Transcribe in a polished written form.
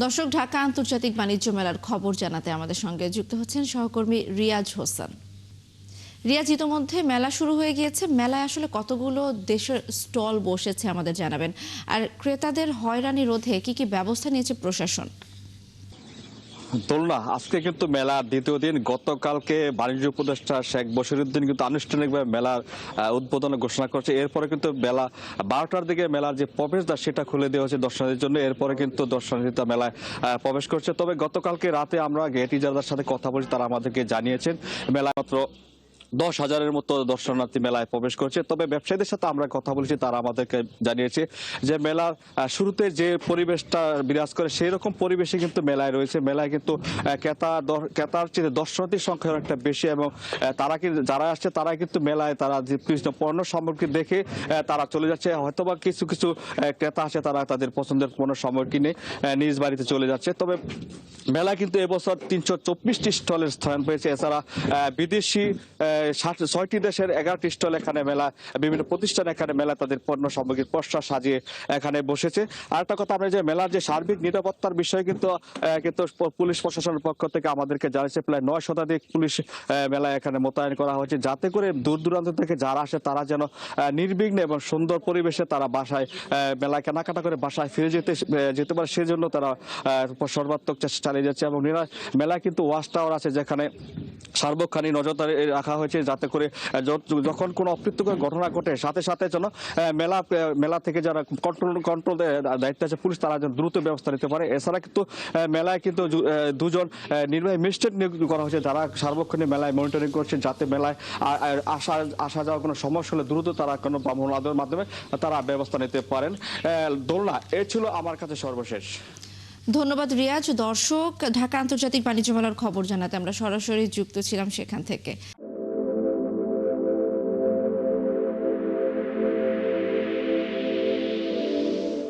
দর্শক, ঢাকা আন্তর্জাতিক বাণিজ্য মেলার খবর জানাতে আমাদের সঙ্গে যুক্ত হচ্ছেন সহকর্মী রিয়াজ হোসেন। রিয়াজ, ইতোমধ্যে মেলা শুরু হয়ে গিয়েছে। মেলায় আসলে কতগুলো দেশের স্টল বসেছে আমাদের জানাবেন, আর ক্রেতাদের হয়রানি রোধে কি কি ব্যবস্থা নিয়েছে প্রশাসন? দোলনা আজকে কিন্তু মেলার দ্বিতীয় দিন। গতকালকে বাণিজ্য উপদেষ্টা শেখ বশিরউদ্দিন কিন্তু আনুষ্ঠানিকভাবে মেলার উদ্বোধন ঘোষণা করেছে। এরপরে কিন্তু বেলা 12টার দিকে মেলার যে প্রবেশদ্বার সেটা খুলে দেওয়া হয়েছে দর্শনার্থীর জন্য। এরপরে কিন্তু দর্শনার্থীরা মেলায় প্রবেশ করছে। তবে গতকালকে রাতে আমরা গেট ইজারাদার সাথে কথা বলছি, তারা আমাদেরকে জানিয়েছেন মেলায় মাত্র 10,000-এর মতো দর্শনার্থী মেলায় প্রবেশ করছে। তবে ব্যবসায়ীদের সাথে আমরা কথা বলেছি, তারা আমাদেরকে জানিয়েছে যে মেলার শুরুতে যে পরিবেশটা বিরাজ করে সেই রকম পরিবেশে কিন্তু মেলায় রয়েছে। মেলায় কিন্তু ক্রেতার চেয়ে দর্শনার্থীর সংখ্যা অনেকটা বেশি, এবং তারা কিন্তু যারা আসছে তারা কিন্তু মেলায় তারা যে পণ্য সামগ্রী দেখে তারা চলে যাচ্ছে। হয়তোবা কিছু কিছু ক্রেতা আছে, তারা তাদের পছন্দের পণ্য সামগ্রী কিনে নিজ বাড়িতে চলে যাচ্ছে। তবে মেলায় কিন্তু এবছর 324টি স্টলের স্থান পেয়েছে। এছাড়া বিদেশি 6টি দেশের 11টি স্টল এখানে মেলা, বিভিন্ন প্রতিষ্ঠান এখানে মেলা তাদের পণ্য সামগ্রীর পসরা সাজিয়ে এখানে বসেছে। আর একটা কথা, আমরা যে মেলার যে সার্বিক নিরাপত্তার বিষয়ে কিন্তু পুলিশ প্রশাসনের পক্ষ থেকে আমাদেরকে জানিয়েছে প্রায় 9 শতাধিক পুলিশ মেলায় এখানে মোতায়েন করা হয়েছে, যাতে করে দূর দূরান্ত থেকে যারা আসে তারা যেন নির্বিঘ্নে এবং সুন্দর পরিবেশে তারা বাসায় মেলায় কেনাকাটা করে বাসায় ফিরে যেতে পারে, সেজন্য তারা সর্বাত্মক চেষ্টা চালিয়ে যাচ্ছে। এবং মেলায় কিন্তু ওয়াচ টাওয়ার আছে, যেখানে সার্বক্ষণিক নজরদারি রাখা হয়েছে, যাতে করে যখন কোনো অপ্রীতিকর ঘটনা ঘটে সাথে সাথে যেন মেলা থেকে যারা কন্ট্রোল দায়িত্বে আছে পুলিশ, তারা যেন দ্রুত ব্যবস্থা নিতে পারে। এছাড়া কিন্তু মেলায় কিন্তু 2জন নির্বাহী ম্যাজিস্ট্রেট নিয়োগ করা হয়েছে, যারা সার্বক্ষণিক মেলায় মনিটরিং করছে, যাতে মেলায় আসা যাওয়া কোনো সমস্যা হলে দ্রুত তারা কোনো মাধ্যমে তারা ব্যবস্থা নিতে পারেন। দোলনা, এ ছিল আমার কাছে সর্বশেষ। ধন্যবাদ রিয়াজ। দর্শক, ঢাকা আন্তর্জাতিক বাণিজ্য মেলার খবর জানাতে আমরা সরাসরি যুক্ত ছিলাম সেখান থেকে।